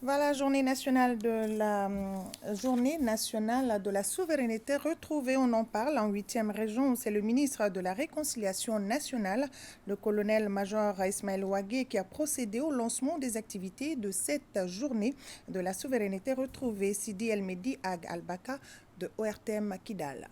Voilà, journée nationale de la souveraineté retrouvée. On en parle en 8e région. C'est le ministre de la Réconciliation nationale, le colonel-major Ismaël Ouagué, qui a procédé au lancement des activités de cette journée de la souveraineté retrouvée. Sidi El Mehdi Ag Al-Baka de ORTM Kidal.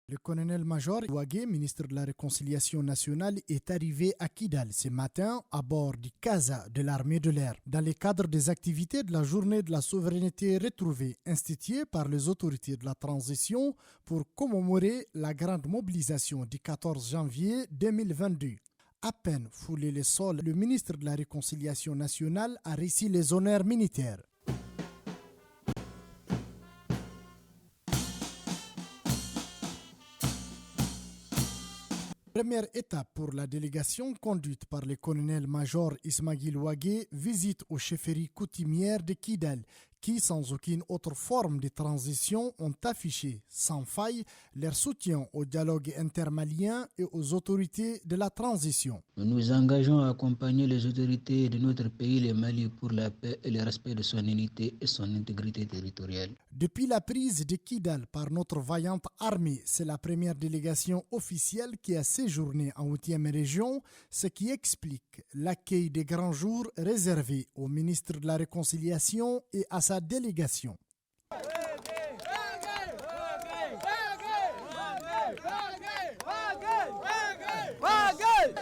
Le colonel-major Ouagué, ministre de la Réconciliation nationale, est arrivé à Kidal ce matin à bord du Casa de l'armée de l'air. Dans le cadre des activités de la journée de la souveraineté retrouvée, instituée par les autorités de la transition pour commémorer la grande mobilisation du 14 janvier 2022. À peine foulé le sol, le ministre de la Réconciliation nationale a reçu les honneurs militaires. Première étape pour la délégation conduite par le colonel-major Ismaël Ouagué, visite aux chefferies coutumières de Kidal, qui, sans aucune autre forme de transition, ont affiché sans faille leur soutien au dialogue intermalien et aux autorités de la transition. Nous nous engageons à accompagner les autorités de notre pays, le Mali, pour la paix et le respect de son unité et son intégrité territoriale. Depuis la prise de Kidal par notre vaillante armée, c'est la première délégation officielle qui a séjourné en 8e région, ce qui explique l'accueil des grands jours réservés au ministre de la Réconciliation et à sa délégation.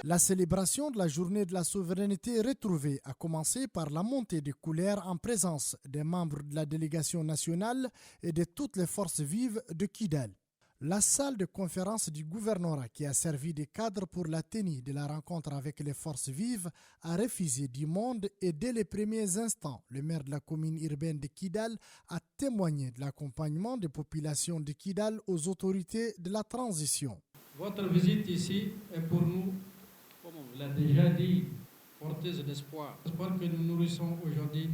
La célébration de la journée de la souveraineté retrouvée a commencé par la montée des couleurs en présence des membres de la délégation nationale et de toutes les forces vives de Kidal. La salle de conférence du gouvernorat, qui a servi de cadre pour la tenue de la rencontre avec les forces vives, a refusé du monde et dès les premiers instants, le maire de la commune urbaine de Kidal a témoigné de l'accompagnement des populations de Kidal aux autorités de la transition. Votre visite ici est pour nous, comme on l'a déjà dit, porteuse d'espoir. L'espoir que nous nourrissons aujourd'hui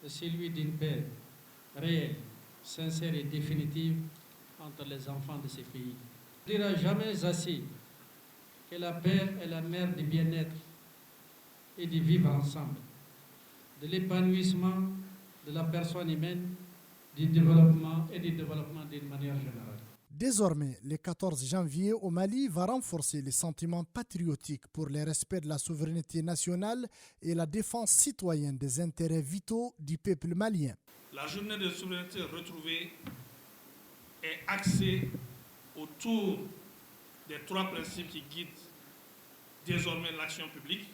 est celui d'une paix réelle, sincère et définitive entre les enfants de ces pays. On ne dira jamais assez que la paix est la mère du bien-être et du vivre ensemble, de l'épanouissement de la personne humaine, du développement et du développement d'une manière générale. Désormais, le 14 janvier au Mali va renforcer les sentiments patriotiques pour le respect de la souveraineté nationale et la défense citoyenne des intérêts vitaux du peuple malien. La journée de souveraineté retrouvée est axée autour des 3 principes qui guident désormais l'action publique.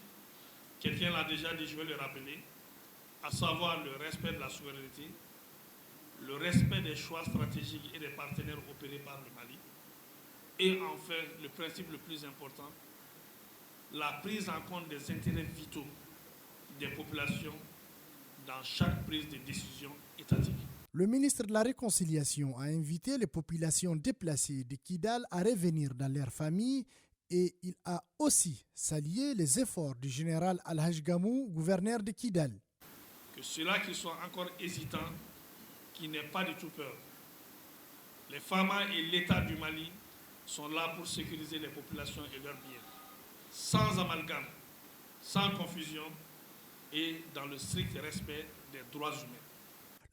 Quelqu'un l'a déjà dit, je vais le rappeler, à savoir le respect de la souveraineté, le respect des choix stratégiques et des partenaires opérés par le Mali, et enfin, le principe le plus important, la prise en compte des intérêts vitaux des populations dans chaque prise de décision étatique. Le ministre de la Réconciliation a invité les populations déplacées de Kidal à revenir dans leurs familles et il a aussi salué les efforts du général Al-Haj Gamou, gouverneur de Kidal. Que ceux-là qui sont encore hésitants, qui n'aient pas du tout peur. Les FAMA et l'État du Mali sont là pour sécuriser les populations et leurs biens, sans amalgame, sans confusion et dans le strict respect des droits humains.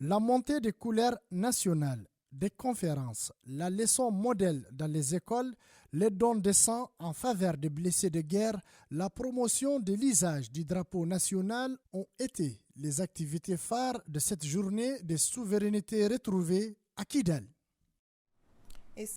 La montée des couleurs nationales, des conférences, la leçon modèle dans les écoles, les dons de sang en faveur des blessés de guerre, la promotion de l'usage du drapeau national ont été les activités phares de cette journée de souveraineté retrouvée à Kidal.